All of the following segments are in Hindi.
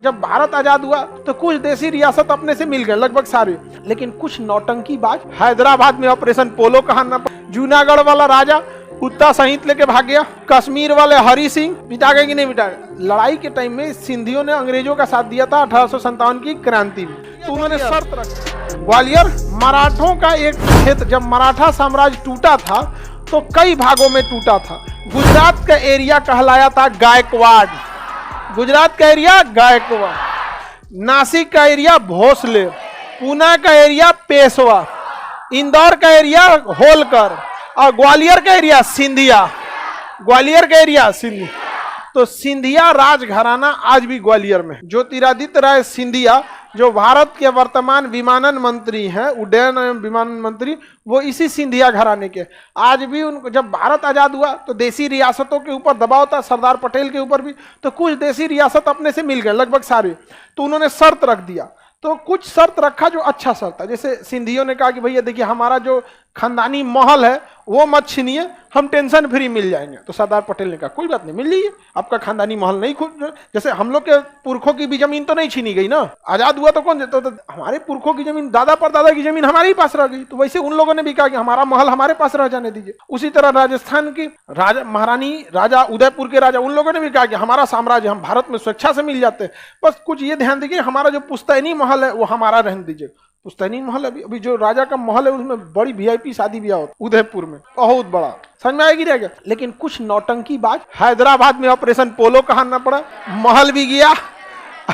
जब भारत आजाद हुआ तो कुछ देसी रियासत अपने से मिल गए, लगभग सारे, लेकिन कुछ नौटंकीबाज हैदराबाद में ऑपरेशन पोलो कहाना पर, जूनागढ़ वाला राजा कुत्ता सहित लेके भाग गया, कश्मीर वाले हरि सिंह मिटा गए कि नहीं मिटा गए। लड़ाई के टाइम में सिंधियों ने अंग्रेजों का साथ दिया था 1857 की क्रांति में, तो उन्होंने शर्त रखी। ग्वालियर मराठों का एक क्षेत्र, जब मराठा साम्राज्य टूटा था तो कई भागों में टूटा था। गुजरात का एरिया कहलाया था गायकवाड़, गुजरात का एरिया गायकवाड़, नासिक का एरिया भोसले, पूना का एरिया पेशवा, इंदौर का एरिया होलकर और ग्वालियर का एरिया सिंधिया, ग्वालियर का एरिया सिंधिया। तो सिंधिया राजघराना आज भी ग्वालियर में। ज्योतिरादित्य राय सिंधिया जो भारत के वर्तमान विमानन मंत्री हैं, उड्डयन एवं विमानन मंत्री, वो इसी सिंधिया घराने के। आज भी उनको, जब भारत आजाद हुआ तो देसी रियासतों के ऊपर दबाव था, सरदार पटेल के ऊपर भी, तो कुछ देसी रियासत अपने से मिल गए, लगभग सारे, तो उन्होंने शर्त रख दिया। तो कुछ शर्त रखा जो अच्छा शर्त था, जैसे सिंधियों ने कहा कि भैया देखिए हमारा जो खानदानी महल है वो मत छीनिए, हम टेंशन फ्री मिल जाएंगे। तो सरदार पटेल ने कहा कोई बात नहीं, मिल लीजिए, आपका खानदानी महल नहीं खुद, जैसे हम लोग के पुरखों की भी जमीन तो नहीं छीनी गई ना, आजाद हुआ तो कौन देता, तो हमारे पुरखों की जमीन, दादा परदादा की जमीन हमारे ही पास रह गई। तो वैसे उन लोगों ने भी कहा कि हमारा महल हमारे पास रह जाने दीजिए। उसी तरह राजस्थान की राजा महारानी, राजा उदयपुर के राजा, उन लोगों ने भी कहा कि हमारा साम्राज्य हम भारत में स्वेच्छा से मिल जाते हैं, बस कुछ ये ध्यान दीजिए हमारा जो पुश्तैनी महल है वो हमारा रहने दीजिए। पुश्तैनी महल अभी जो राजा का महल है उसमें बड़ी वीआईपी शादी ब्याह होता, उदयपुर में बहुत बड़ा, समझ में आएगी रहेगा। लेकिन कुछ नौटंकीबाज हैदराबाद में ऑपरेशन पोलो कहाना पड़ा, महल भी गया,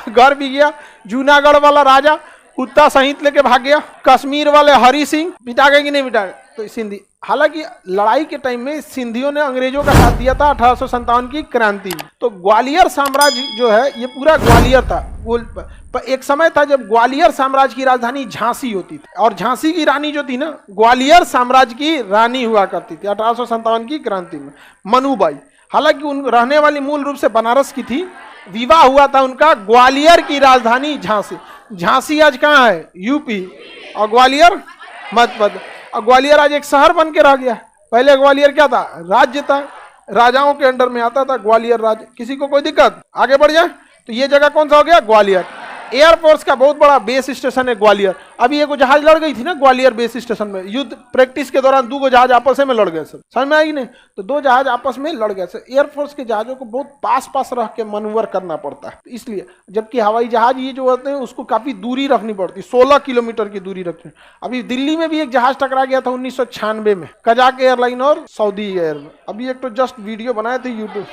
घर भी गया, जूनागढ़ वाला राजा कुत्ता सहित लेके भाग गया, कश्मीर वाले हरि सिंह मिटा गए कि नहीं मिटा गए। तो सिंधी, हालांकि लड़ाई के टाइम में सिंधियों ने अंग्रेजों का साथ दिया था 1857 की क्रांति में। तो ग्वालियर साम्राज्य जो है ये पूरा ग्वालियर था। एक समय था जब ग्वालियर साम्राज्य की राजधानी झांसी होती थी, और झांसी की रानी जो थी ना, ग्वालियर साम्राज्य की रानी हुआ करती थी 1857 की क्रांति में, मनुबाई। हालांकि उन रहने वाली मूल रूप से बनारस की थी, विवाह हुआ था उनका ग्वालियर की राजधानी झांसी। झांसी आज कहाँ है? यूपी, और ग्वालियर मध्य प्रदेश। और ग्वालियर आज एक शहर बन के रह गया। पहले ग्वालियर क्या था? राज्य था, राजाओं के अंडर में आता था ग्वालियर राज्य। किसी को कोई दिक्कत? आगे बढ़ जाए तो ये जगह कौन सा हो गया? ग्वालियर। एयरफोर्स का बहुत बड़ा बेस स्टेशन है ग्वालियर। अभी एक जहाज लड़ गई थी ना ग्वालियर बेस स्टेशन में, युद्ध प्रैक्टिस के दौरान दो जहाज आपस में लड़ गए सर, समझ में आएगी नहीं? तो दो जहाज आपस में लड़ गए सर। एयरफोर्स के जहाजों को बहुत पास पास रख के मनूवर करना पड़ता है, इसलिए, जबकि हवाई जहाज ये जो होते हैं उसको काफी दूरी रखनी पड़ती है, 16 किलोमीटर की दूरी रखनी। अभी दिल्ली में भी एक जहाज टकरा गया था 1996 में, कजाक एयरलाइन और सऊदी एयर में। अभी एक तो जस्ट वीडियो बनाए थे यूट्यूब,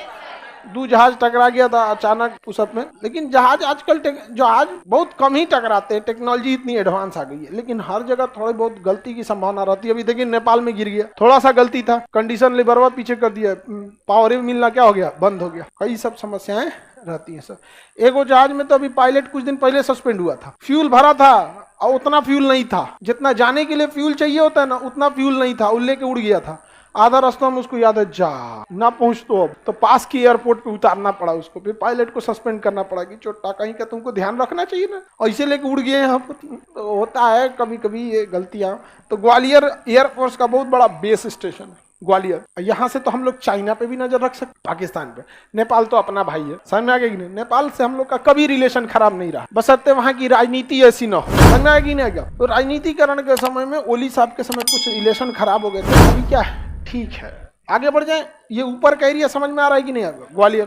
दो जहाज टकरा गया था अचानक पुशअप में। लेकिन जहाज आजकल जहाज बहुत कम ही टकराते हैं, टेक्नोलॉजी इतनी एडवांस आ गई है, लेकिन हर जगह थोड़ी बहुत गलती की संभावना रहती है। अभी देखिए नेपाल में गिर गया, थोड़ा सा गलती था, कंडीशन लिबरवा पीछे कर दिया, पावर मिलना क्या हो गया? बंद हो गया। कई सब समस्याएं रहती है सर। एक जहाज में तो अभी पायलट कुछ दिन पहले सस्पेंड हुआ था, फ्यूल भरा था और उतना फ्यूल नहीं था, जितना जाने के लिए फ्यूल चाहिए होता है ना उतना फ्यूल नहीं था, उड़ लेके उड़ गया था। आधा रास्ता में उसको याद है जा ना पहुंच, तो अब तो पास की एयरपोर्ट पे उतारना पड़ा उसको, फिर पायलट को सस्पेंड करना पड़ा कि चोटा कहीं का तुमको ध्यान रखना चाहिए ना, और इसे लेके उड़ गए यहाँ पर। तो होता है कभी कभी ये गलतियां। तो ग्वालियर एयरफोर्स का बहुत बड़ा बेस स्टेशन है ग्वालियर। यहाँ से तो हम लोग चाइना पे भी नजर रख सकते, पाकिस्तान पे, नेपाल तो अपना भाई है, समझ में आ गया कि नहीं? नेपाल से हम लोग का कभी रिलेशन खराब नहीं रहा, बशर्ते वहाँ की राजनीति ऐसी न हो, समझ में आएगी नहीं आएगा? तो राजनीतिकरण के समय में, ओली साहब के समय कुछ रिलेशन खराब हो गए थे, अभी क्या है, ठीक है। आगे बढ़ जाए, ये ऊपर का एरिया समझ में आ रहा है कि नहीं? ग्वालियर